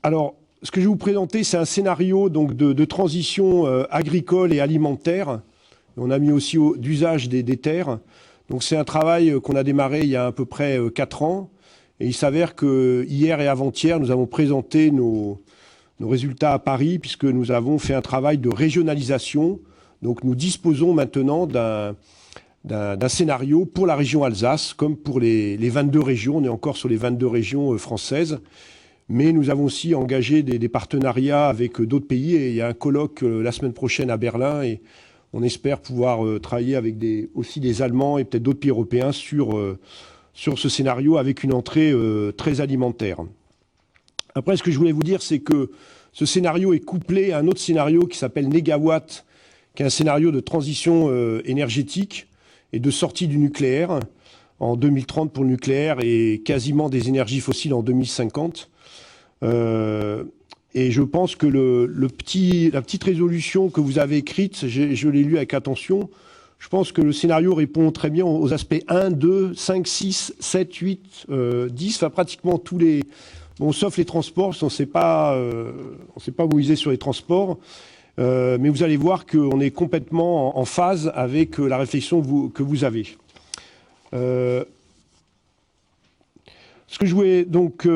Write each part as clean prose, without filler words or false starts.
Alors, ce que je vais vous présenter, c'est un scénario donc, de transition agricole et alimentaire. On a mis aussi d'usage des terres. Donc c'est un travail qu'on a démarré il y a à peu près 4 ans. Et il s'avère que hier et avant-hier, nous avons présenté nos résultats à Paris, puisque nous avons fait un travail de régionalisation. Donc nous disposons maintenant d'un scénario pour la région Alsace, comme pour les 22 régions. On est encore sur les 22 régions françaises. Mais nous avons aussi engagé des partenariats avec d'autres pays. Et il y a un colloque la semaine prochaine à Berlin. Et on espère pouvoir travailler avec aussi des Allemands et peut-être d'autres pays européens sur ce scénario avec une entrée très alimentaire. Après, ce que je voulais vous dire, c'est que ce scénario est couplé à un autre scénario qui s'appelle Négawatt, qui est un scénario de transition énergétique et de sortie du nucléaire en 2030 pour le nucléaire et quasiment des énergies fossiles en 2050. Et je pense que la petite résolution que vous avez écrite, je l'ai lue avec attention, je pense que le scénario répond très bien aux aspects 1, 2, 5, 6, 7, 8, 10, enfin pratiquement tous les... Bon, sauf les transports, on ne s'est pas mobilisé sur les transports, mais vous allez voir qu'on est complètement en phase avec la réflexion que vous avez. Ce que je voulais donc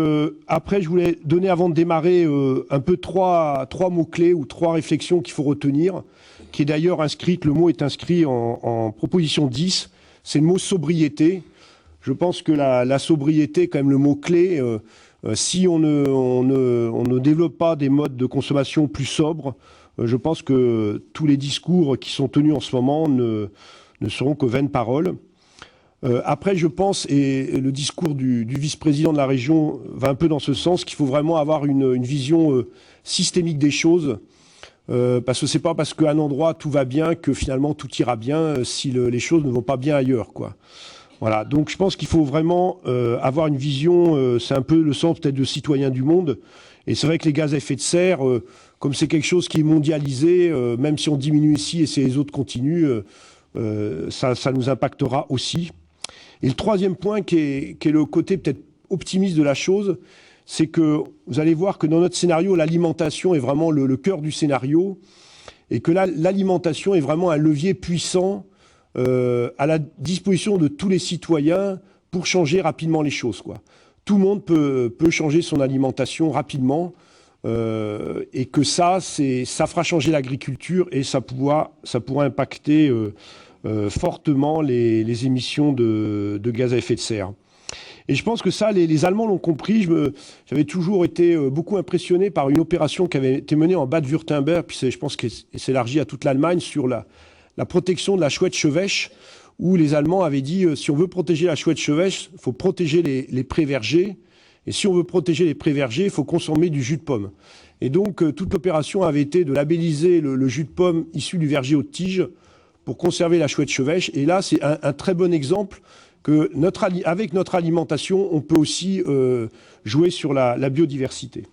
après, je voulais donner avant de démarrer un peu trois mots-clés ou 3 réflexions qu'il faut retenir, qui est d'ailleurs inscrite, le mot est inscrit en proposition 10, c'est le mot sobriété. Je pense que la sobriété est quand même le mot-clé. Si on ne développe pas des modes de consommation plus sobres, je pense que tous les discours qui sont tenus en ce moment ne seront que vaines paroles. Après, je pense, et le discours du vice-président de la région va un peu dans ce sens, qu'il faut vraiment avoir une vision systémique des choses, parce que c'est pas parce qu'à un endroit tout va bien que finalement tout ira bien si les choses ne vont pas bien ailleurs, quoi. Voilà, donc je pense qu'il faut vraiment avoir une vision, c'est un peu le sens peut-être de citoyen du monde, et c'est vrai que les gaz à effet de serre, comme c'est quelque chose qui est mondialisé, même si on diminue ici et si les autres continuent, ça nous impactera aussi. Et le troisième point, qui est le côté peut-être optimiste de la chose, c'est que vous allez voir que dans notre scénario, l'alimentation est vraiment le cœur du scénario, et que là, l'alimentation est vraiment un levier puissant à la disposition de tous les citoyens pour changer rapidement les choses, quoi. Tout le monde peut changer son alimentation rapidement, et que ça fera changer l'agriculture et ça pourra impacter fortement les émissions de gaz à effet de serre. Et je pense que ça, les Allemands l'ont compris. J'avais toujours été beaucoup impressionné par une opération qui avait été menée en Bade-Württemberg, puis je pense qu'elle s'élargit à toute l'Allemagne, sur la protection de la chouette chevêche, où les Allemands avaient dit si on veut protéger la chouette chevêche, il faut protéger les prés vergers. Et si on veut protéger les prés vergers, il faut consommer du jus de pomme. Et donc, toute l'opération avait été de labelliser le jus de pomme issu du verger haute tige pour conserver la chouette chevêche. Et là, c'est un très bon exemple que avec notre alimentation, on peut aussi jouer sur la biodiversité.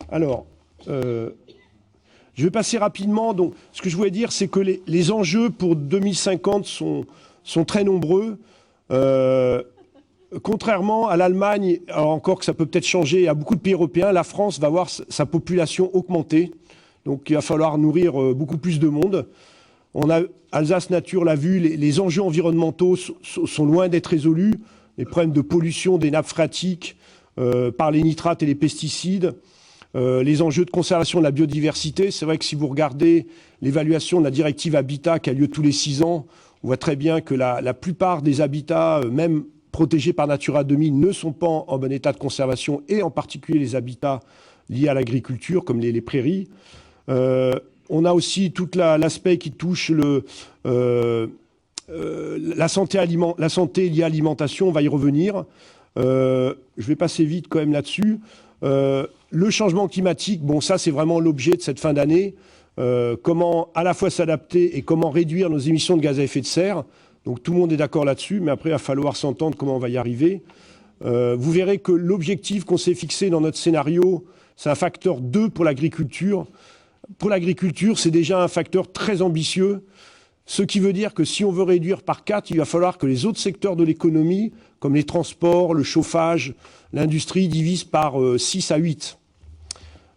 Alors, je vais passer rapidement. Donc, ce que je voulais dire, c'est que les enjeux pour 2050 sont très nombreux. Contrairement à l'Allemagne, alors encore que ça peut peut-être changer, à beaucoup de pays européens, la France va voir sa population augmenter. Donc il va falloir nourrir beaucoup plus de monde. Alsace Nature l'a vu, les enjeux environnementaux sont loin d'être résolus. Les problèmes de pollution des nappes phréatiques par les nitrates et les pesticides. Les enjeux de conservation de la biodiversité. C'est vrai que si vous regardez l'évaluation de la directive Habitat qui a lieu tous les 6 ans, on voit très bien que la plupart des habitats, même protégés par Natura 2000, ne sont pas en bon état de conservation, et en particulier les habitats liés à l'agriculture, comme les prairies. On a aussi tout l'aspect qui touche la santé liée à l'alimentation, on va y revenir. Je vais passer vite quand même là-dessus. Le changement climatique, bon, ça c'est vraiment l'objet de cette fin d'année. Comment à la fois s'adapter et comment réduire nos émissions de gaz à effet de serre. Donc tout le monde est d'accord là-dessus, mais après il va falloir s'entendre comment on va y arriver. Vous verrez que l'objectif qu'on s'est fixé dans notre scénario, c'est un facteur 2 pour l'agriculture. Pour l'agriculture, c'est déjà un facteur très ambitieux, ce qui veut dire que si on veut réduire par 4, il va falloir que les autres secteurs de l'économie, comme les transports, le chauffage, l'industrie, divisent par 6 à 8.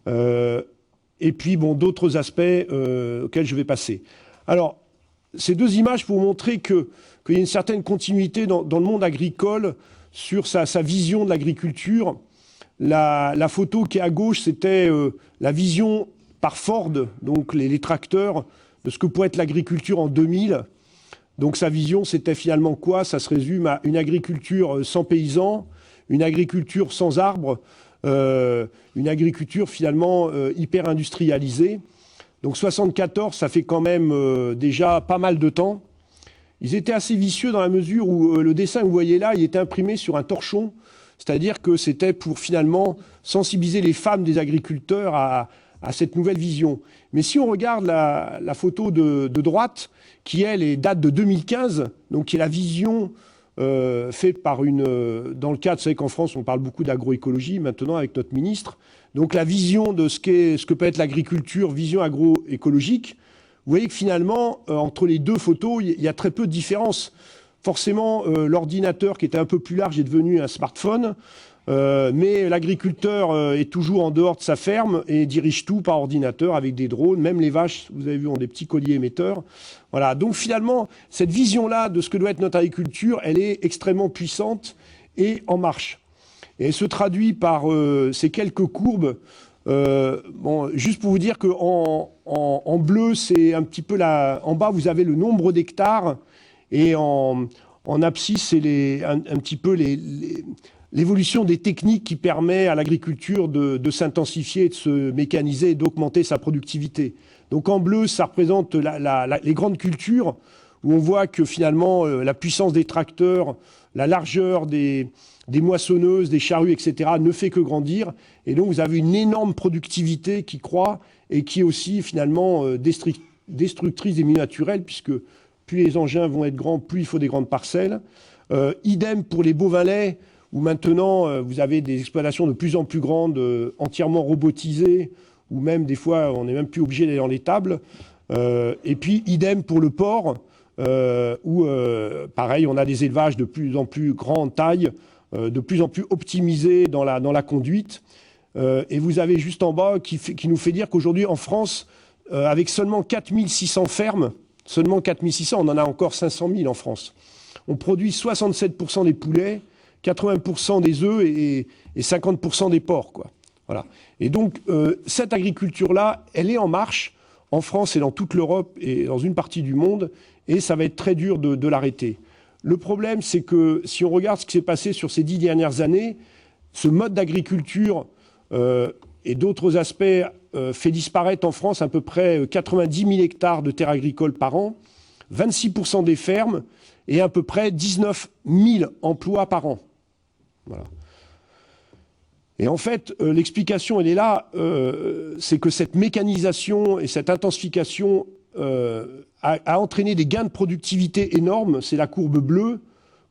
Et puis, bon, d'autres aspects auxquels je vais passer. Alors, ces deux images pour vous montrer qu'il y a une certaine continuité dans le monde agricole sur sa vision de l'agriculture. La photo qui est à gauche, c'était la vision par Ford, donc les tracteurs, de ce que pourrait être l'agriculture en 2000. Donc sa vision, c'était finalement quoi? Ça se résume à une agriculture sans paysans, une agriculture sans arbres, une agriculture finalement hyper industrialisée. Donc 74, ça fait quand même déjà pas mal de temps. Ils étaient assez vicieux dans la mesure où le dessin que vous voyez là, il était imprimé sur un torchon, c'est-à-dire que c'était pour finalement sensibiliser les femmes des agriculteurs à cette nouvelle vision. Mais si on regarde la photo de droite, qui elle date de 2015, donc qui est la vision faite par dans le cadre, vous savez qu'en France on parle beaucoup d'agroécologie maintenant avec notre ministre, donc la vision de ce que peut être l'agriculture, vision agroécologique. Vous voyez que finalement, entre les deux photos, il y a très peu de différence. Forcément, l'ordinateur qui était un peu plus large est devenu un smartphone, mais l'agriculteur est toujours en dehors de sa ferme et dirige tout par ordinateur avec des drones. Même les vaches, vous avez vu, ont des petits colliers émetteurs. Voilà. Donc finalement, cette vision-là de ce que doit être notre agriculture, elle est extrêmement puissante et en marche. Et elle se traduit par ces quelques courbes. Bon, juste pour vous dire qu'en bleu, c'est un petit peu en bas, vous avez le nombre d'hectares, et en abscisse, c'est un petit peu l'évolution des techniques qui permet à l'agriculture de s'intensifier, de se mécaniser et d'augmenter sa productivité. Donc en bleu, ça représente les grandes cultures, où on voit que finalement la puissance des tracteurs, la largeur des moissonneuses, des charrues, etc., ne fait que grandir. Et donc vous avez une énorme productivité qui croît et qui est aussi finalement destructrice des milieux naturels, puisque plus les engins vont être grands, plus il faut des grandes parcelles. Idem pour les bovins laits, où maintenant vous avez des exploitations de plus en plus grandes, entièrement robotisées, où même des fois on n'est même plus obligé d'aller dans l'étable. Et puis idem pour le porc, où pareil, on a des élevages de plus en plus grande taille, de plus en plus optimisés dans la conduite. Et vous avez juste en bas qui nous fait dire qu'aujourd'hui en France, avec seulement 4600 fermes, seulement 4600, on en a encore 500 000 en France. On produit 67% des poulets, 80% des œufs et 50% des porcs, quoi. Voilà. Et donc, cette agriculture-là, elle est en marche en France et dans toute l'Europe et dans une partie du monde, et ça va être très dur de l'arrêter. Le problème, c'est que si on regarde ce qui s'est passé sur ces 10 dernières années, ce mode d'agriculture et d'autres aspects fait disparaître en France à peu près 90 000 hectares de terres agricoles par an, 26% des fermes et à peu près 19 000 emplois par an. Voilà. Et en fait, l'explication, elle est là, c'est que cette mécanisation et cette intensification a entraîné des gains de productivité énormes. C'est la courbe bleue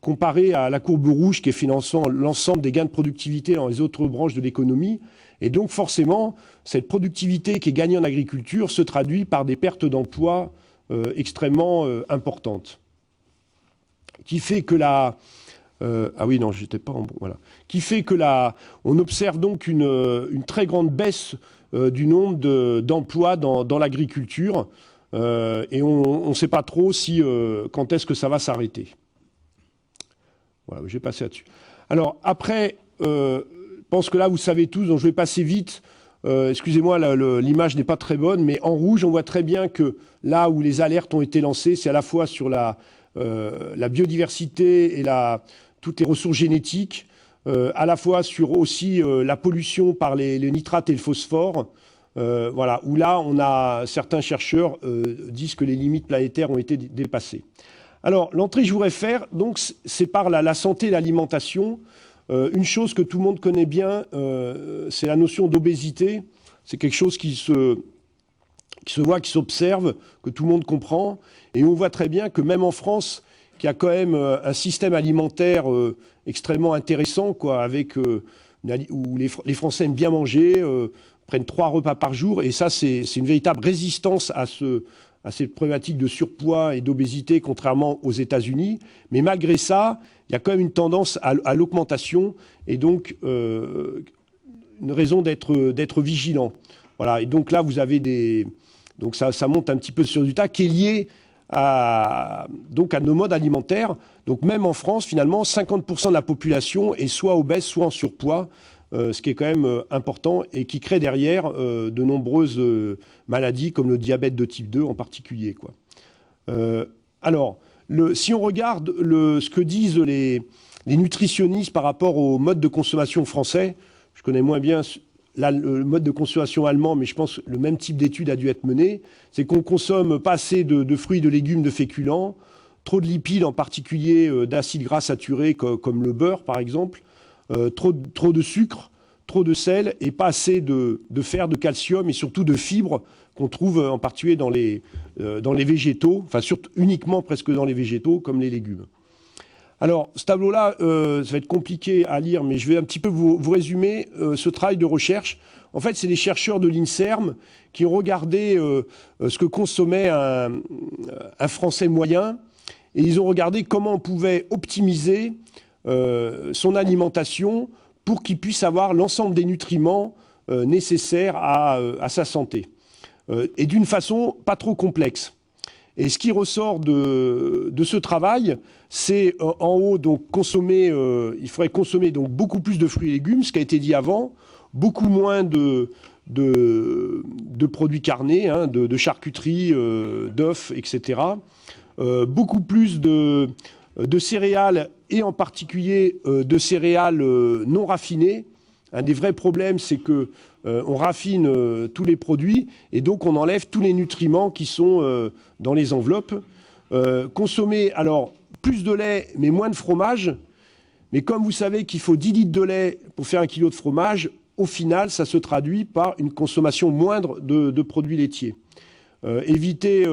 comparée à la courbe rouge qui est finançant l'ensemble des gains de productivité dans les autres branches de l'économie. Et donc forcément, cette productivité qui est gagnée en agriculture se traduit par des pertes d'emplois extrêmement importantes. Qui fait que ah oui, non, j'étais pas en bon. Voilà. Qui fait que on observe donc une très grande baisse du nombre d'emplois dans l'agriculture. Et on ne sait pas trop quand est-ce que ça va s'arrêter. Voilà, je vais passer là-dessus. Alors après, je pense que là, vous savez tous, donc je vais passer vite. Excusez-moi, l'image n'est pas très bonne, mais en rouge, on voit très bien que là où les alertes ont été lancées, c'est à la fois sur la biodiversité et toutes les ressources génétiques, à la fois sur aussi la pollution par les nitrates et le phosphore. Voilà, où là, certains chercheurs disent que les limites planétaires ont été dépassées. Alors, l'entrée que je voudrais faire, donc, c'est par la santé et l'alimentation. Une chose que tout le monde connaît bien, c'est la notion d'obésité. C'est quelque chose qui se voit, qui s'observe, que tout le monde comprend. Et on voit très bien que même en France, qui a quand même un système alimentaire extrêmement intéressant, quoi, où les Français aiment bien manger, prennent 3 repas par jour, et ça, c'est une véritable résistance à cette problématique de surpoids et d'obésité, contrairement aux États-Unis. Mais malgré ça, il y a quand même une tendance à l'augmentation, et donc une raison d'être vigilant. Voilà. Et donc là, vous avez donc ça monte un petit peu sur du tas qui est lié à nos modes alimentaires. Donc même en France, finalement, 50% de la population est soit obèse, soit en surpoids, ce qui est quand même important et qui crée derrière de nombreuses maladies comme le diabète de type 2 en particulier, quoi. Alors, si on regarde ce que disent les nutritionnistes par rapport au mode de consommation français, je connais moins bien le mode de consommation allemand, mais je pense que le même type d'étude a dû être mené, c'est qu'on consomme pas assez de fruits, de légumes, de féculents, trop de lipides, en particulier d'acides gras saturés comme le beurre par exemple, trop de sucre, trop de sel et pas assez de fer, de calcium et surtout de fibres qu'on trouve en particulier dans les végétaux, enfin surtout uniquement presque dans les végétaux comme les légumes. Alors, ce tableau-là, ça va être compliqué à lire, mais je vais un petit peu vous résumer ce travail de recherche. En fait, c'est des chercheurs de l'INSERM qui ont regardé ce que consommait un Français moyen, et ils ont regardé comment on pouvait optimiser son alimentation pour qu'il puisse avoir l'ensemble des nutriments nécessaires à sa santé, et d'une façon pas trop complexe. Et ce qui ressort de ce travail, c'est en haut, donc il faudrait consommer donc beaucoup plus de fruits et légumes, ce qui a été dit avant, beaucoup moins de produits carnés, hein, de charcuterie, d'œufs, etc. Beaucoup plus de céréales et en particulier de céréales non raffinées. Un des vrais problèmes, c'est que on raffine tous les produits et donc on enlève tous les nutriments qui sont dans les enveloppes. Consommer alors plus de lait mais moins de fromage. Mais comme vous savez qu'il faut 10 litres de lait pour faire 1 kilo de fromage, au final, ça se traduit par une consommation moindre de produits laitiers. Éviter,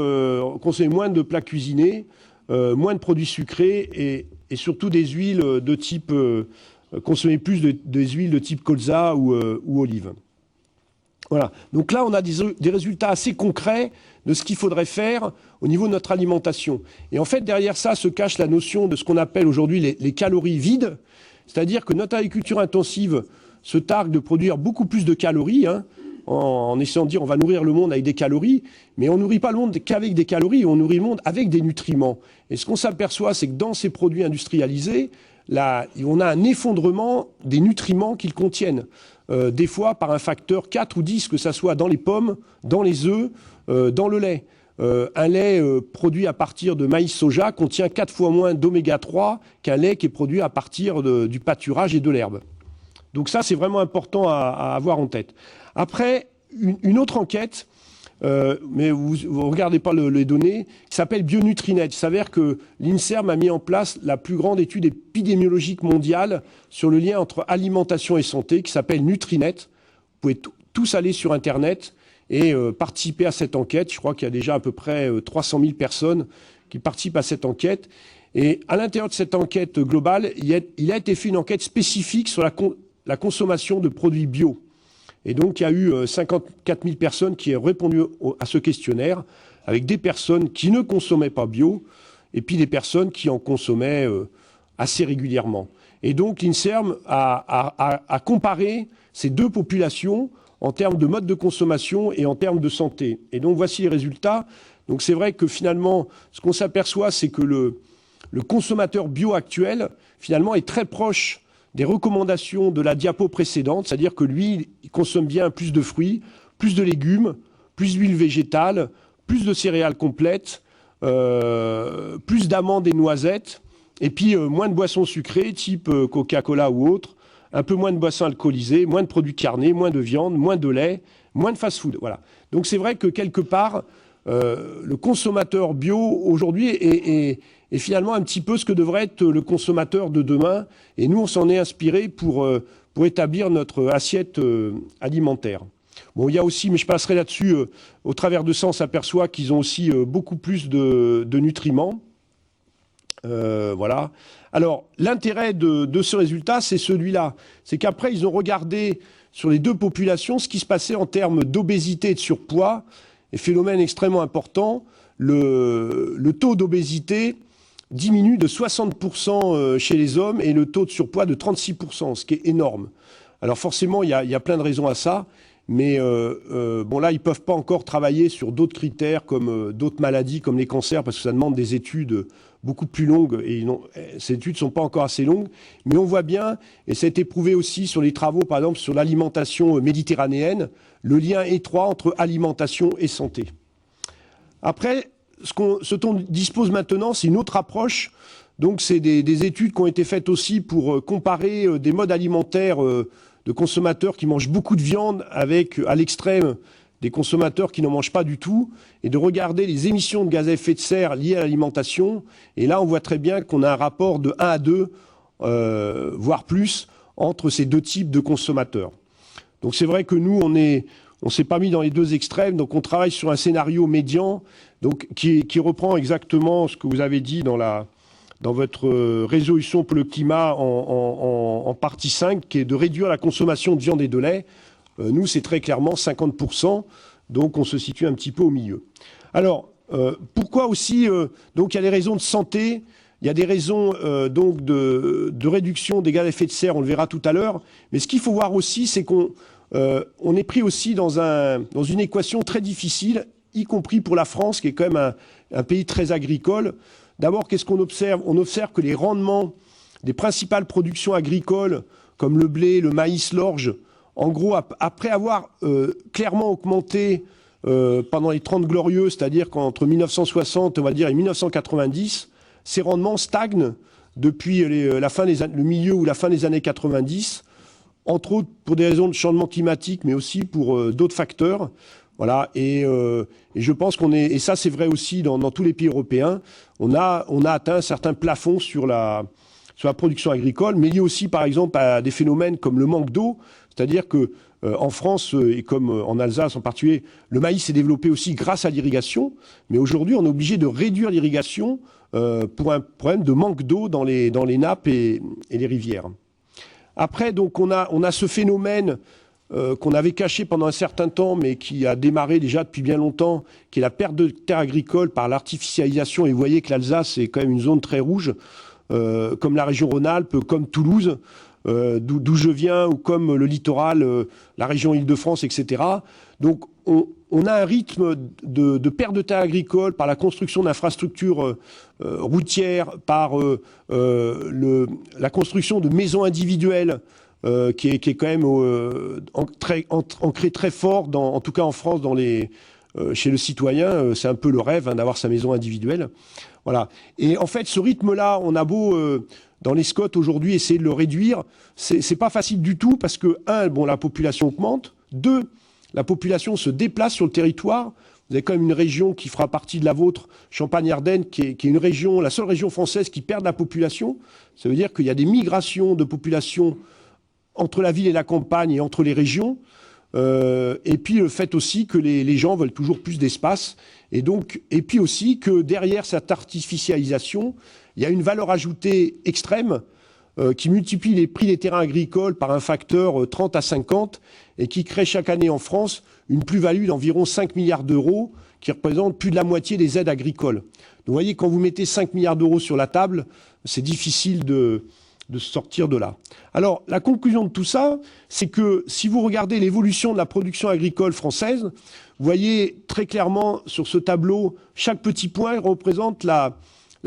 consommer moins de plats cuisinés, moins de produits sucrés et surtout des huiles de type... consommer plus des huiles de type colza ou olive. Voilà. Donc là, on a des résultats assez concrets de ce qu'il faudrait faire au niveau de notre alimentation. Et en fait, derrière ça se cache la notion de ce qu'on appelle aujourd'hui les calories vides, c'est-à-dire que notre agriculture intensive se targue de produire beaucoup plus de calories, hein, en essayant de dire on va nourrir le monde avec des calories, mais on ne nourrit pas le monde qu'avec des calories, on nourrit le monde avec des nutriments. Et ce qu'on s'aperçoit, c'est que dans ces produits industrialisés, là, on a un effondrement des nutriments qu'ils contiennent, des fois par un facteur 4 ou 10, que ça soit dans les pommes, dans les œufs, dans le lait. Un lait produit à partir de maïs soja contient 4 fois moins d'oméga 3 qu'un lait qui est produit à partir du pâturage et de l'herbe. Donc ça, c'est vraiment important à avoir en tête. Après, une autre enquête, mais vous ne regardez pas les données, qui s'appelle Bionutrinet. Il s'avère que l'INSERM a mis en place la plus grande étude épidémiologique mondiale sur le lien entre alimentation et santé, qui s'appelle Nutrinet. Vous pouvez tous aller sur Internet et participer à cette enquête. Je crois qu'il y a déjà à peu près 300 000 personnes qui participent à cette enquête. Et à l'intérieur de cette enquête globale, il a été fait une enquête spécifique sur la consommation de produits bio. Et donc, il y a eu 54 000 personnes qui ont répondu à ce questionnaire, avec des personnes qui ne consommaient pas bio, et puis des personnes qui en consommaient assez régulièrement. Et donc, l'INSERM a comparé ces deux populations en termes de mode de consommation et en termes de santé. Et donc, voici les résultats. Donc, c'est vrai que finalement, ce qu'on s'aperçoit, c'est que le consommateur bio actuel, finalement, est très proche des recommandations de la diapo précédente, c'est-à-dire que lui, il consomme bien plus de fruits, plus de légumes, plus d'huile végétale, plus de céréales complètes, plus d'amandes et noisettes, et puis moins de boissons sucrées, type Coca-Cola ou autre, un peu moins de boissons alcoolisées, moins de produits carnés, moins de viande, moins de lait, moins de fast-food. Voilà. Donc c'est vrai que quelque part, le consommateur bio aujourd'hui est finalement un petit peu ce que devrait être le consommateur de demain. Et nous, on s'en est inspiré pour établir notre assiette alimentaire. Bon, il y a aussi, mais je passerai là-dessus, au travers de ça, on s'aperçoit qu'ils ont aussi beaucoup plus de nutriments. Voilà. Alors, l'intérêt de ce résultat, c'est celui-là. C'est qu'après, ils ont regardé sur les deux populations ce qui se passait en termes d'obésité et de surpoids. Et phénomène extrêmement important, le taux d'obésité diminue de 60% chez les hommes et le taux de surpoids de 36%, ce qui est énorme. Alors forcément, il y a plein de raisons à ça, mais bon là, ils peuvent pas encore travailler sur d'autres critères comme d'autres maladies, comme les cancers, parce que ça demande des études beaucoup plus longues, et ces études sont pas encore assez longues, mais on voit bien, et ça a été prouvé aussi sur les travaux, par exemple, sur l'alimentation méditerranéenne, le lien étroit entre alimentation et santé. Après, ce dont on dispose maintenant, c'est une autre approche. Donc, c'est des études qui ont été faites aussi pour comparer des modes alimentaires de consommateurs qui mangent beaucoup de viande avec, à l'extrême, des consommateurs qui n'en mangent pas du tout, et de regarder les émissions de gaz à effet de serre liées à l'alimentation. Et là, on voit très bien qu'on a un rapport de 1 à 2, voire plus, entre ces deux types de consommateurs. Donc, c'est vrai que nous, on s'est pas mis dans les deux extrêmes, donc on travaille sur un scénario médian, donc qui reprend exactement ce que vous avez dit dans votre résolution pour le climat en partie 5, qui est de réduire la consommation de viande et de lait. Nous, c'est très clairement 50%, donc on se situe un petit peu au milieu. Alors, pourquoi aussi donc il y a des raisons de santé, il y a des raisons donc de réduction des gaz à effet de serre, on le verra tout à l'heure, mais ce qu'il faut voir aussi, c'est qu'on est pris aussi dans une équation très difficile, y compris pour la France, qui est quand même un pays très agricole. D'abord, qu'est-ce qu'on observe? On observe que les rendements des principales productions agricoles, comme le blé, le maïs, l'orge, en gros, après avoir clairement augmenté pendant les 30 glorieux, c'est-à-dire qu'entre 1960, on va dire, et 1990, ces rendements stagnent depuis le milieu ou la fin des années 90, entre autres pour des raisons de changement climatique, mais aussi pour d'autres facteurs. Voilà, et je pense et ça c'est vrai aussi dans tous les pays européens, on a atteint un certain plafond sur la production agricole, mais lié aussi par exemple à des phénomènes comme le manque d'eau, c'est-à-dire que en France et comme en Alsace en particulier, le maïs s'est développé aussi grâce à l'irrigation, mais aujourd'hui on est obligé de réduire l'irrigation pour un problème de manque d'eau dans les nappes et les rivières. Après, donc on a ce phénomène qu'on avait caché pendant un certain temps, mais qui a démarré déjà depuis bien longtemps, qui est la perte de terres agricoles par l'artificialisation. Et vous voyez que l'Alsace est quand même une zone très rouge, comme la région Rhône-Alpes, comme Toulouse, d'où je viens, ou comme le littoral, la région Île-de-France, etc. Donc on a un rythme de perte de terres agricoles par la construction d'infrastructures routières, par la construction de maisons individuelles, qui est quand même ancré très fort, en tout cas en France, chez le citoyen. C'est un peu le rêve d'avoir sa maison individuelle. Voilà. Et en fait, ce rythme-là, on a beau, dans les SCOT aujourd'hui, essayer de le réduire. C'est pas facile du tout parce que, la population augmente. 2, la population se déplace sur le territoire. Vous avez quand même une région qui fera partie de la vôtre, Champagne-Ardenne, qui est une région, la seule région française qui perd de la population. Ça veut dire qu'il y a des migrations de population entre la ville et la campagne et entre les régions, et puis le fait aussi que les gens veulent toujours plus d'espace, et puis aussi que derrière cette artificialisation, il y a une valeur ajoutée extrême qui multiplie les prix des terrains agricoles par un facteur 30 à 50 et qui crée chaque année en France une plus-value d'environ 5 milliards d'euros qui représente plus de la moitié des aides agricoles. Donc vous voyez, quand vous mettez 5 milliards d'euros sur la table, c'est difficile de sortir de là. Alors, la conclusion de tout ça, c'est que si vous regardez l'évolution de la production agricole française, vous voyez très clairement sur ce tableau, chaque petit point représente la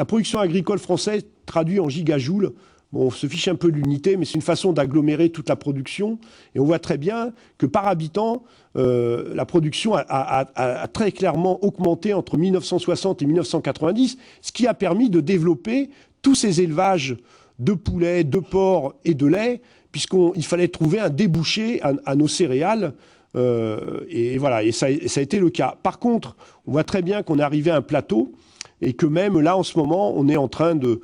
production agricole française traduite en gigajoules. Bon, on se fiche un peu de l'unité, mais c'est une façon d'agglomérer toute la production. Et on voit très bien que par habitant, la production a très clairement augmenté entre 1960 et 1990, ce qui a permis de développer tous ces élevages de poulets, de porcs et de lait, puisqu'il fallait trouver un débouché à nos céréales. Et voilà, et ça a été le cas. Par contre, on voit très bien qu'on est arrivé à un plateau et que même là, en ce moment, on est en train de,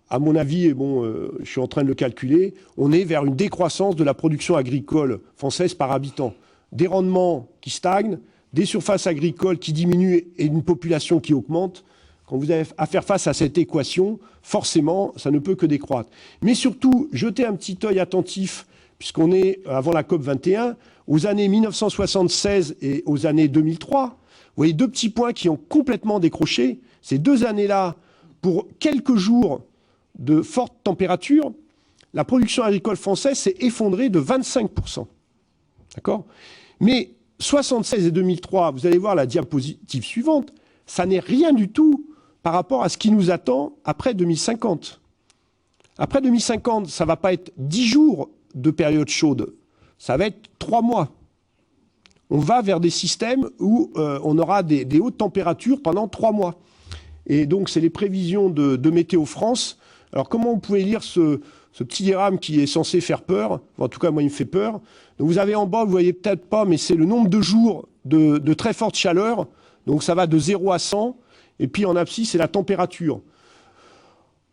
à mon avis, et bon, je suis en train de le calculer, on est vers une décroissance de la production agricole française par habitant. Des rendements qui stagnent, des surfaces agricoles qui diminuent et une population qui augmente. Quand vous avez à faire face à cette équation, forcément, ça ne peut que décroître. Mais surtout, jetez un petit œil attentif, puisqu'on est, avant la COP 21, aux années 1976 et aux années 2003. Vous voyez deux petits points qui ont complètement décroché. Ces 2 années-là, pour quelques jours de forte température, la production agricole française s'est effondrée de 25%. D'accord? Mais 1976 et 2003, vous allez voir la diapositive suivante, ça n'est rien du tout par rapport à ce qui nous attend après 2050. Après 2050, ça ne va pas être 10 jours de période chaude, ça va être 3 mois. On va vers des systèmes où on aura des hautes températures pendant 3 mois. Et donc, c'est les prévisions de Météo France. Alors, comment vous pouvez lire ce petit diagramme qui est censé faire peur? En tout cas, moi, il me fait peur. Donc, vous avez en bas, vous ne voyez peut-être pas, mais c'est le nombre de jours de très forte chaleur. Donc, ça va de 0 à 100. Et puis, en abscisse, c'est la température.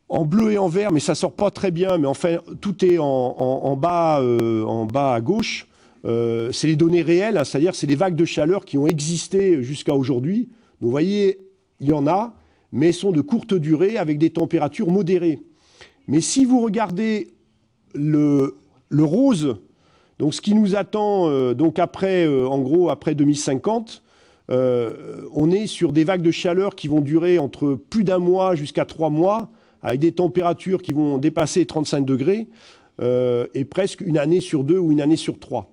En bleu et en vert, mais ça ne sort pas très bien. Mais enfin, tout est en bas à gauche. C'est les données réelles, hein, c'est-à-dire c'est les vagues de chaleur qui ont existé jusqu'à aujourd'hui. Donc, vous voyez, il y en a, mais elles sont de courte durée avec des températures modérées. Mais si vous regardez le rose, donc ce qui nous attend donc après, en gros, après 2050, on est sur des vagues de chaleur qui vont durer entre plus d'1 mois jusqu'à 3 mois, avec des températures qui vont dépasser 35 degrés, et presque une année sur 2 ou une année sur 3.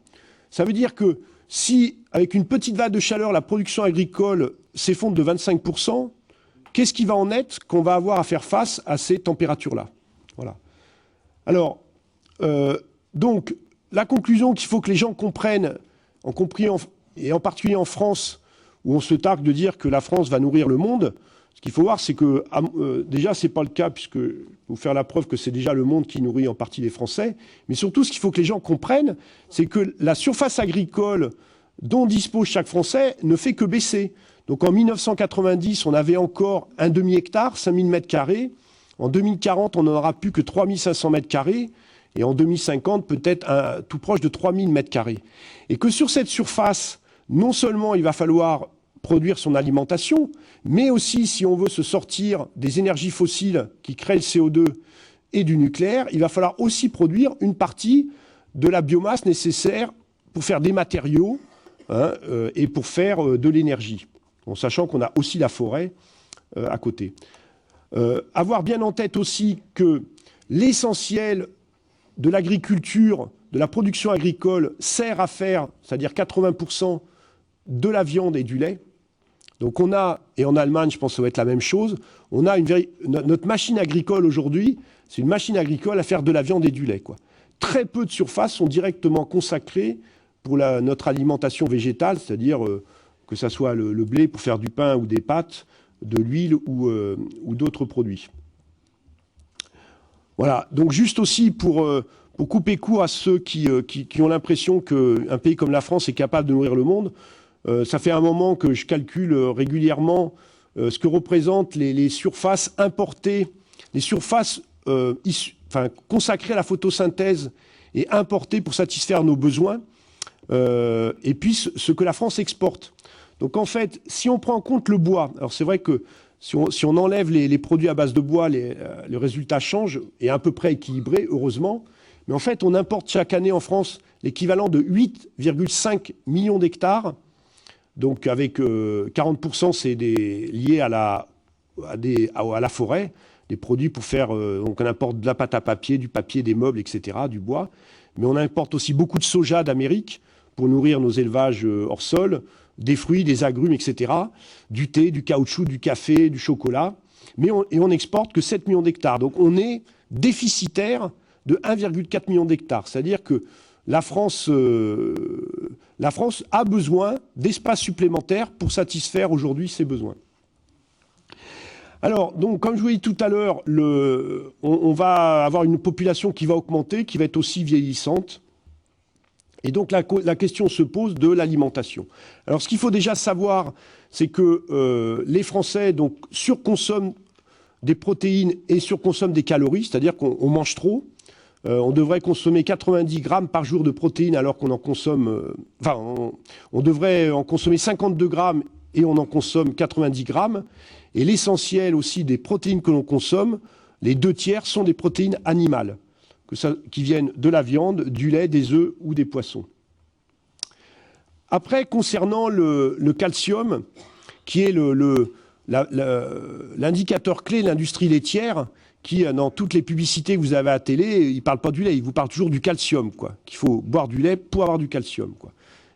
Ça veut dire que si, avec une petite vague de chaleur, la production agricole s'effondre de 25%, qu'est-ce qui va en être qu'on va avoir à faire face à ces températures-là? Voilà. Alors, donc, la conclusion qu'il faut que les gens comprennent, et en particulier en France, où on se targue de dire que la France va nourrir le monde, ce qu'il faut voir, c'est que déjà, ce n'est pas le cas, puisque vous faire la preuve que c'est déjà le monde qui nourrit en partie les Français. Mais surtout, ce qu'il faut que les gens comprennent, c'est que la surface agricole dont dispose chaque Français ne fait que baisser. Donc en 1990, on avait encore un demi-hectare, 5000 mètres carrés. En 2040, on n'en aura plus que 3500 mètres carrés. Et en 2050, peut-être tout proche de 3000 mètres carrés. Et que sur cette surface, non seulement il va falloir produire son alimentation, mais aussi, si on veut se sortir des énergies fossiles qui créent le CO2 et du nucléaire, il va falloir aussi produire une partie de la biomasse nécessaire pour faire des matériaux, hein, et pour faire de l'énergie, en sachant qu'on a aussi la forêt à côté. Avoir bien en tête aussi que l'essentiel de l'agriculture, de la production agricole, sert à faire, c'est-à-dire 80% de la viande et du lait. Donc on a, et en Allemagne, je pense que ça va être la même chose, on a notre machine agricole aujourd'hui, c'est une machine agricole à faire de la viande et du lait, quoi. Très peu de surfaces sont directement consacrées pour notre alimentation végétale, c'est-à-dire que ça soit le blé pour faire du pain ou des pâtes, de l'huile ou d'autres produits. Voilà, donc juste aussi pour couper court à ceux qui ont l'impression qu'un pays comme la France est capable de nourrir le monde, ça fait un moment que je calcule régulièrement ce que représentent les surfaces importées, les surfaces consacrées à la photosynthèse et importées pour satisfaire nos besoins, et puis ce que la France exporte. Donc en fait, si on prend en compte le bois, alors c'est vrai que si on enlève les produits à base de bois, le résultat change et est à peu près équilibré, heureusement. Mais en fait, on importe chaque année en France l'équivalent de 8,5 millions d'hectares. Donc avec 40%, c'est lié à la forêt, des produits pour faire... donc on importe de la pâte à papier, du papier, des meubles, etc., du bois. Mais on importe aussi beaucoup de soja d'Amérique pour nourrir nos élevages hors sol, des fruits, des agrumes, etc., du thé, du caoutchouc, du café, du chocolat. Mais on n'exporte que 7 millions d'hectares. Donc on est déficitaire de 1,4 million d'hectares. C'est-à-dire que la France a besoin d'espace supplémentaire pour satisfaire aujourd'hui ses besoins. Alors, donc, comme je vous l'ai dit tout à l'heure, on va avoir une population qui va augmenter, qui va être aussi vieillissante. Et donc, la question se pose de l'alimentation. Alors, ce qu'il faut déjà savoir, c'est que les Français donc, surconsomment des protéines et surconsomment des calories, c'est-à-dire qu'on mange trop. On devrait consommer 90 grammes par jour de protéines alors qu'on en consomme... on devrait en consommer 52 grammes et on en consomme 90 grammes. Et l'essentiel aussi des protéines que l'on consomme, les 2/3 sont des protéines animales, qui viennent de la viande, du lait, des œufs ou des poissons. Après, concernant le calcium, qui est l'indicateur clé de l'industrie laitière, qui, dans toutes les publicités que vous avez à la télé, il ne parle pas du lait, il vous parle toujours du calcium, quoi. Qu'il faut boire du lait pour avoir du calcium, quoi.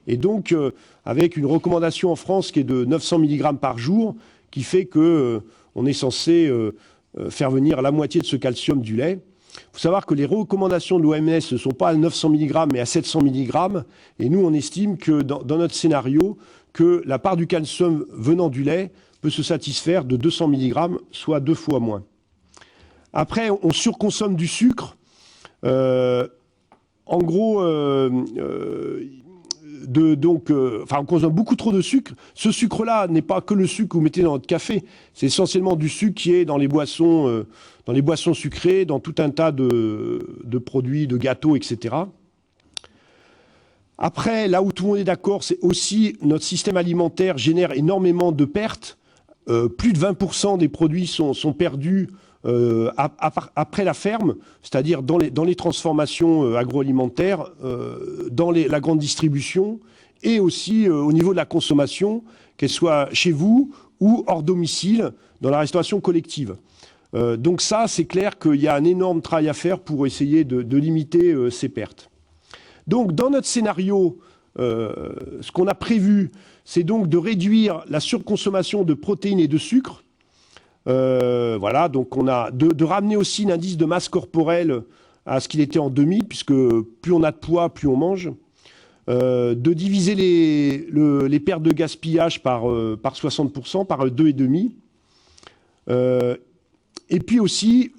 Et donc, avec une recommandation en France qui est de 900 mg par jour, qui fait que on est censé faire venir la moitié de ce calcium du lait. Il faut savoir que les recommandations de l'OMS ne sont pas à 900 mg, mais à 700 mg. Et nous, on estime que dans notre scénario, que la part du calcium venant du lait peut se satisfaire de 200 mg, soit 2 fois moins. Après, on surconsomme du sucre. En gros, on consomme beaucoup trop de sucre. Ce sucre-là n'est pas que le sucre que vous mettez dans votre café. C'est essentiellement du sucre qui est dans les boissons sucrées, dans tout un tas de produits, de gâteaux, etc. Après, là où tout le monde est d'accord, c'est aussi notre système alimentaire génère énormément de pertes. Plus de 20% des produits sont perdus après la ferme, c'est-à-dire dans les transformations agroalimentaires, dans la grande distribution et aussi au niveau de la consommation, qu'elle soit chez vous ou hors domicile, dans la restauration collective. Donc ça, c'est clair qu'il y a un énorme travail à faire pour essayer de limiter ces pertes. Donc dans notre scénario, ce qu'on a prévu, c'est donc de réduire la surconsommation de protéines et de sucre. Voilà, donc on a de ramener aussi l'indice de masse corporelle à ce qu'il était en 2000, puisque plus on a de poids, plus on mange. De diviser les pertes de gaspillage par 60%, par 2,5. Et puis aussi,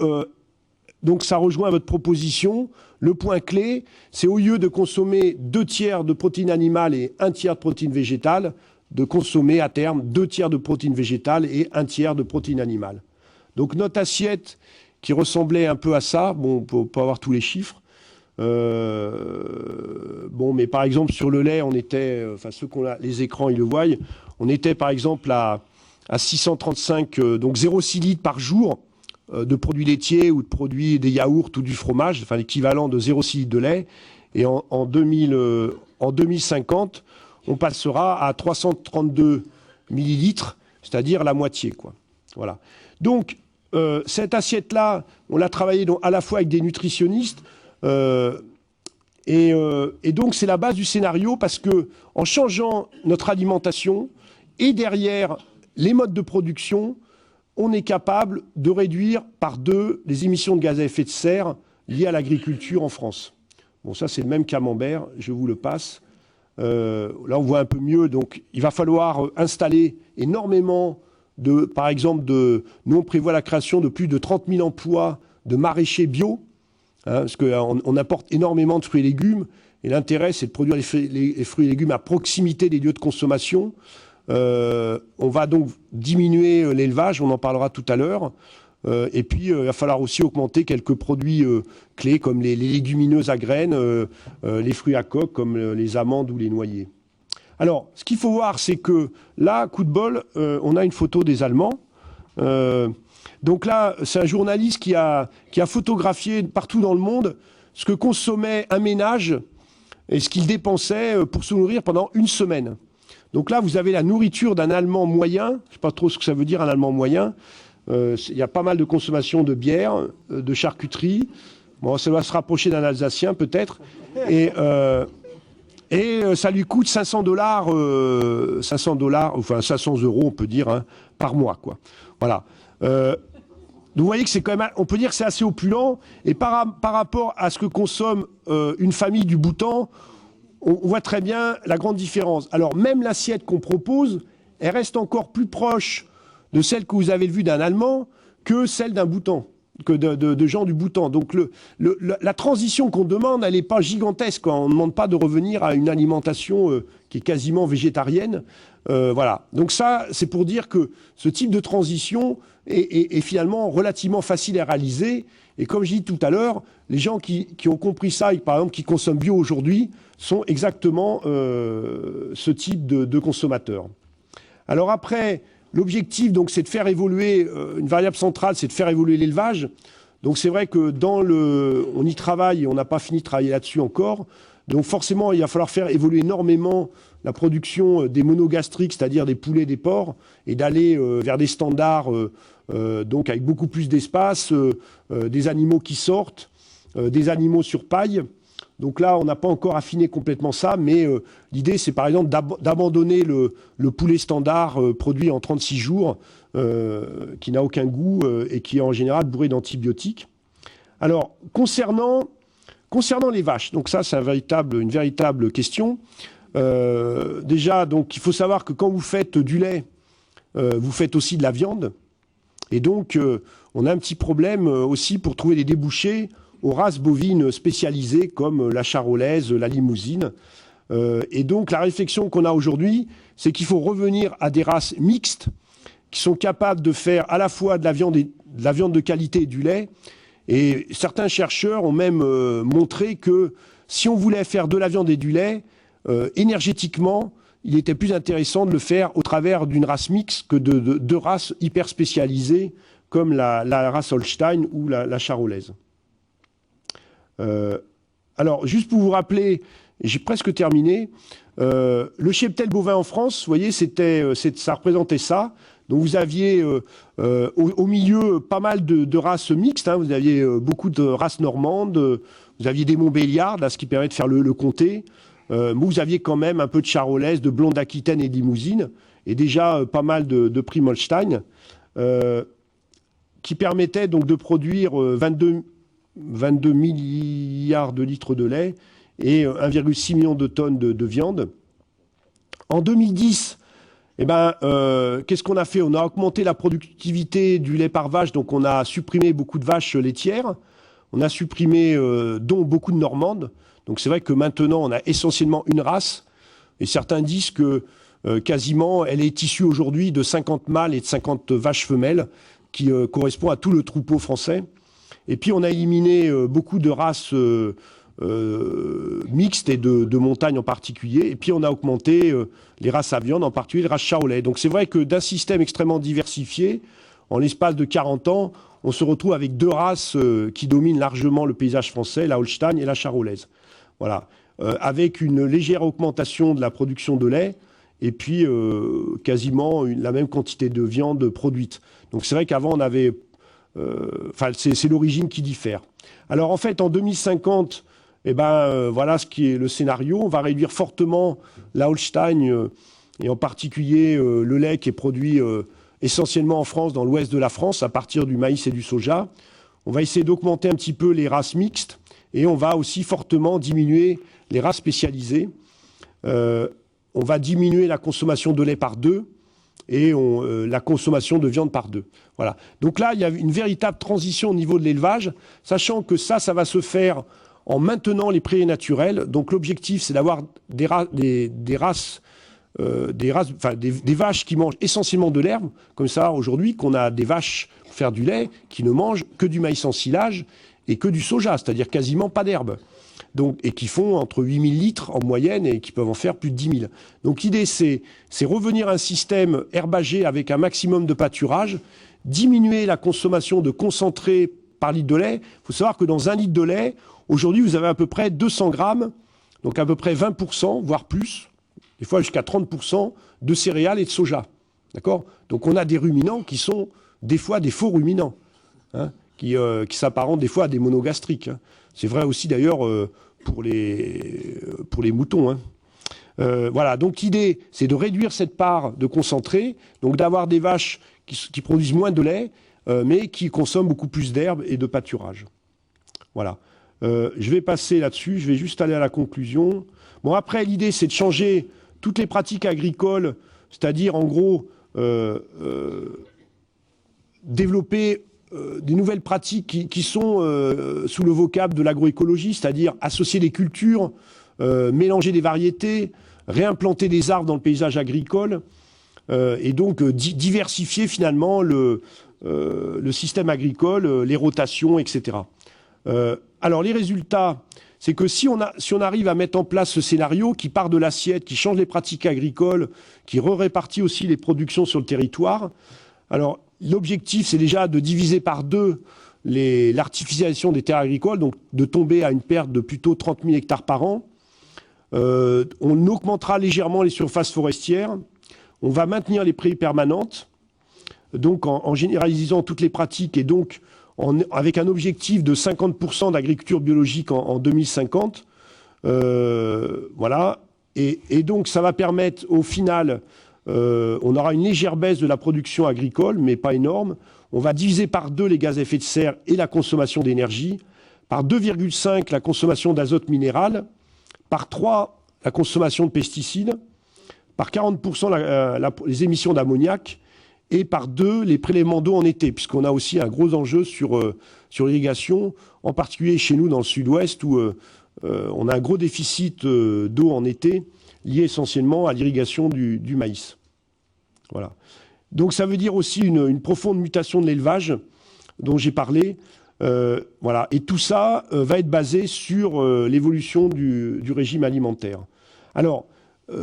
donc ça rejoint votre proposition, le point clé, c'est au lieu de consommer 2 tiers de protéines animales et 1 tiers de protéines végétales, de consommer à terme 2 tiers de protéines végétales et 1 tiers de protéines animales. Donc notre assiette qui ressemblait un peu à ça, bon, on peut pas avoir tous les chiffres, bon, mais par exemple sur le lait, on était, enfin ceux qui ont les écrans, ils le voient, on était par exemple à 635, donc 0,6 litres par jour de produits laitiers ou de produits des yaourts ou du fromage, enfin l'équivalent de 0,6 litres de lait, et en 2050, on passera à 332 millilitres, c'est-à-dire la moitié, quoi. Voilà. Donc, cette assiette-là, on l'a travaillée donc à la fois avec des nutritionnistes, et donc c'est la base du scénario, parce que en changeant notre alimentation et derrière les modes de production, on est capable de réduire par 2 les émissions de gaz à effet de serre liées à l'agriculture en France. Bon, ça c'est le même camembert, je vous le passe. Là, on voit un peu mieux. Donc, il va falloir installer énormément par exemple, nous, on prévoit la création de plus de 30 000 emplois de maraîchers bio, hein, parce qu'on apporte énormément de fruits et légumes. Et l'intérêt, c'est de produire les fruits et légumes à proximité des lieux de consommation. On va donc diminuer l'élevage, on en parlera tout à l'heure. Et puis, il va falloir aussi augmenter quelques produits clés comme les légumineuses à graines, les fruits à coque comme les amandes ou les noyers. Alors, ce qu'il faut voir, c'est que là, coup de bol, on a une photo des Allemands. Donc là, c'est un journaliste qui a photographié partout dans le monde ce que consommait un ménage et ce qu'il dépensait pour se nourrir pendant une semaine. Donc là, vous avez la nourriture d'un Allemand moyen. Je ne sais pas trop ce que ça veut dire, un Allemand moyen. Il y a pas mal de consommation de bière, de charcuterie. Bon, ça doit se rapprocher d'un Alsacien peut-être. Et ça lui coûte 500 $, enfin 500 €, on peut dire, hein, par mois, quoi. Voilà. Donc vous voyez que c'est quand même, on peut dire que c'est assez opulent. Et par rapport à ce que consomme une famille du Bhoutan, on voit très bien la grande différence. Alors même l'assiette qu'on propose, elle reste encore plus proche de celle que vous avez vue d'un Allemand que celle d'un Bhoutan, que de gens du Bhoutan. Donc la transition qu'on demande, elle n'est pas gigantesque. On ne demande pas de revenir à une alimentation qui est quasiment végétarienne. Voilà. Donc ça, c'est pour dire que ce type de transition est finalement relativement facile à réaliser. Et comme je dis tout à l'heure, les gens qui ont compris ça et par exemple qui consomment bio aujourd'hui sont exactement ce type de consommateurs. Alors après, l'objectif, donc, c'est de faire évoluer, une variable centrale, c'est de faire évoluer l'élevage. Donc c'est vrai que on y travaille et on n'a pas fini de travailler là-dessus encore. Donc forcément, il va falloir faire évoluer énormément la production des monogastriques, c'est-à-dire des poulets, des porcs, et d'aller vers des standards donc avec beaucoup plus d'espace, des animaux qui sortent, des animaux sur paille. Donc là, on n'a pas encore affiné complètement ça, mais l'idée, c'est par exemple d'abandonner le poulet standard produit en 36 jours, qui n'a aucun goût et qui est en général bourré d'antibiotiques. Alors, concernant les vaches, donc ça, c'est une véritable question. Déjà, donc, il faut savoir que quand vous faites du lait, vous faites aussi de la viande. Et donc, on a un petit problème aussi pour trouver des débouchés aux races bovines spécialisées comme la charolaise, la limousine. Et donc, la réflexion qu'on a aujourd'hui, c'est qu'il faut revenir à des races mixtes qui sont capables de faire à la fois de la viande de qualité et du lait. Et certains chercheurs ont même montré que si on voulait faire de la viande et du lait, énergétiquement, il était plus intéressant de le faire au travers d'une race mixte que de races hyper spécialisées comme la race Holstein ou la charolaise. Alors, juste pour vous rappeler, j'ai presque terminé, le cheptel bovin en France, vous voyez, ça représentait ça. Donc vous aviez au milieu pas mal de races mixtes, hein. Vous aviez beaucoup de races normandes, vous aviez des Montbéliardes, là, ce qui permet de faire le comté. Vous aviez quand même un peu de charolaise, de blonde aquitaine et de limousine, et déjà pas mal de prime Holstein, qui permettaient donc de produire 22 milliards de litres de lait et 1,6 million de tonnes de viande. En 2010, qu'est-ce qu'on a fait? On a augmenté la productivité du lait par vache, donc on a supprimé beaucoup de vaches laitières, on a supprimé dont beaucoup de normandes. Donc c'est vrai que maintenant on a essentiellement une race, et certains disent que quasiment elle est issue aujourd'hui de 50 mâles et de 50 vaches femelles, qui correspond à tout le troupeau français. Et puis on a éliminé beaucoup de races mixtes et de montagne en particulier. Et puis on a augmenté les races à viande, en particulier les races charolais. Donc c'est vrai que d'un système extrêmement diversifié, en l'espace de 40 ans, on se retrouve avec deux races qui dominent largement le paysage français, la Holstein et la charolaise. Voilà. Avec une légère augmentation de la production de lait et puis quasiment la même quantité de viande produite. Donc c'est vrai qu'avant on avait... c'est l'origine qui diffère. Alors en fait, en 2050, voilà ce qui est le scénario. On va réduire fortement la Holstein et en particulier le lait qui est produit essentiellement en France, dans l'ouest de la France, à partir du maïs et du soja. On va essayer d'augmenter un petit peu les races mixtes et on va aussi fortement diminuer les races spécialisées. On va diminuer la consommation de lait par 2 et la consommation de viande par 2. Voilà. Donc là, il y a une véritable transition au niveau de l'élevage, sachant que ça va se faire en maintenant les prairies naturelles. Donc l'objectif, c'est d'avoir des vaches qui mangent essentiellement de l'herbe, comme ça aujourd'hui qu'on a des vaches pour faire du lait qui ne mangent que du maïs en silage et que du soja, c'est-à-dire quasiment pas d'herbe. Donc, et qui font entre 8000 litres en moyenne et qui peuvent en faire plus de 10 000. Donc l'idée, c'est revenir à un système herbagé avec un maximum de pâturage, diminuer la consommation de concentré par litre de lait. Il faut savoir que dans un litre de lait, aujourd'hui, vous avez à peu près 200 grammes, donc à peu près 20%, voire plus, des fois jusqu'à 30% de céréales et de soja. D'accord? Donc on a des ruminants qui sont des fois des faux ruminants, hein, qui s'apparentent des fois à des monogastriques. Hein. C'est vrai aussi d'ailleurs pour les moutons. Hein. Voilà, donc l'idée, c'est de réduire cette part de concentré, donc d'avoir des vaches qui produisent moins de lait, mais qui consomment beaucoup plus d'herbe et de pâturage. Voilà. Je vais passer là-dessus, je vais juste aller à la conclusion. Bon, après, l'idée, c'est de changer toutes les pratiques agricoles, c'est-à-dire, en gros, développer des nouvelles pratiques qui sont sous le vocable de l'agroécologie, c'est-à-dire associer des cultures, mélanger des variétés, réimplanter des arbres dans le paysage agricole, et donc diversifier finalement le système agricole, les rotations, etc. Alors les résultats, c'est que si on arrive à mettre en place ce scénario qui part de l'assiette, qui change les pratiques agricoles, qui répartit aussi les productions sur le territoire, alors l'objectif c'est déjà de diviser par 2 l'artificialisation des terres agricoles, donc de tomber à une perte de plutôt 30 000 hectares par an. On augmentera légèrement les surfaces forestières. On va maintenir les prairies permanentes, donc en généralisant toutes les pratiques et donc avec un objectif de 50% d'agriculture biologique en 2050. Voilà. Et donc ça va permettre au final, on aura une légère baisse de la production agricole, mais pas énorme. On va diviser par 2 les gaz à effet de serre et la consommation d'énergie, par 2,5 la consommation d'azote minéral, par 3 la consommation de pesticides, par 40% les émissions d'ammoniac, et par 2 les prélèvements d'eau en été, puisqu'on a aussi un gros enjeu sur l'irrigation, en particulier chez nous dans le sud-ouest, où on a un gros déficit d'eau en été, lié essentiellement à l'irrigation du maïs. Voilà. Donc ça veut dire aussi une profonde mutation de l'élevage, dont j'ai parlé. Voilà. Et tout ça va être basé sur l'évolution du régime alimentaire. Alors,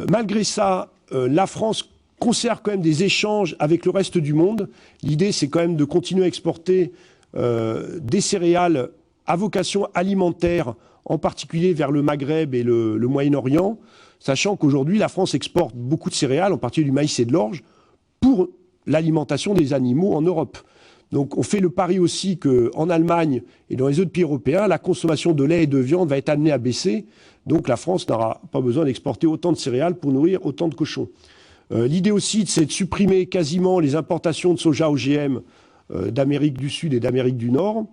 malgré ça, la France conserve quand même des échanges avec le reste du monde. L'idée, c'est quand même de continuer à exporter des céréales à vocation alimentaire, en particulier vers le Maghreb et le Moyen-Orient, sachant qu'aujourd'hui, la France exporte beaucoup de céréales, en particulier du maïs et de l'orge, pour l'alimentation des animaux en Europe. Donc on fait le pari aussi qu'en Allemagne et dans les autres pays européens, la consommation de lait et de viande va être amenée à baisser. Donc la France n'aura pas besoin d'exporter autant de céréales pour nourrir autant de cochons. L'idée aussi, c'est de supprimer quasiment les importations de soja OGM d'Amérique du Sud et d'Amérique du Nord.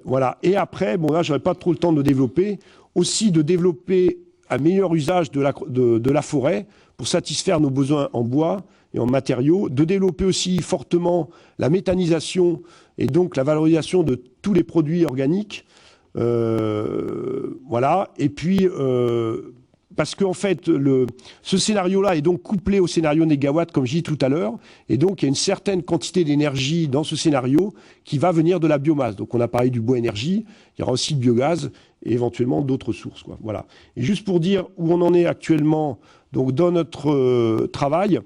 Voilà. Et après, bon là, je n'aurai pas trop le temps de développer, aussi de développer un meilleur usage de la forêt pour satisfaire nos besoins en bois et en matériaux, de développer aussi fortement la méthanisation et donc la valorisation de tous les produits organiques. Voilà. Et puis, parce qu'en fait, ce scénario-là est donc couplé au scénario négawatt, comme j'ai dit tout à l'heure, et donc il y a une certaine quantité d'énergie dans ce scénario qui va venir de la biomasse. Donc on a parlé du bois énergie, il y aura aussi le biogaz et éventuellement d'autres sources, quoi. Voilà. Et juste pour dire où on en est actuellement, donc dans notre travail,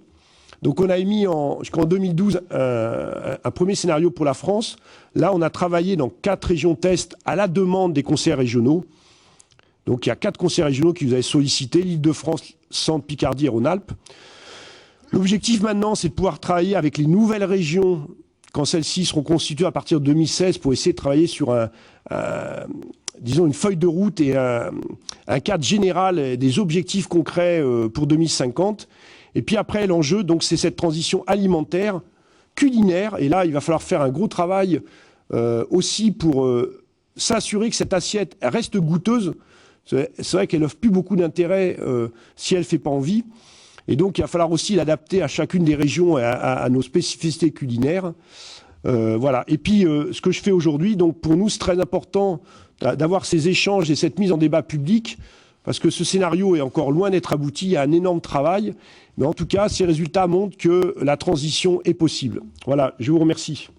donc on a émis jusqu'en 2012 un premier scénario pour la France. Là, on a travaillé dans 4 régions test à la demande des conseils régionaux. Donc il y a 4 conseils régionaux qui vous avaient sollicité, l'Île-de-France, Centre, Picardie et Rhône-Alpes. L'objectif maintenant, c'est de pouvoir travailler avec les nouvelles régions quand celles-ci seront constituées à partir de 2016 pour essayer de travailler sur disons une feuille de route et un cadre général des objectifs concrets pour 2050. Et puis après, l'enjeu, donc, c'est cette transition alimentaire, culinaire. Et là, il va falloir faire un gros travail aussi pour s'assurer que cette assiette reste goûteuse. C'est vrai qu'elle n'offre plus beaucoup d'intérêt si elle ne fait pas envie. Et donc, il va falloir aussi l'adapter à chacune des régions et à nos spécificités culinaires. Voilà. Et puis, ce que je fais aujourd'hui, donc pour nous, c'est très important d'avoir ces échanges et cette mise en débat public, parce que ce scénario est encore loin d'être abouti. Il y a un énorme travail. Mais en tout cas, ces résultats montrent que la transition est possible. Voilà, je vous remercie.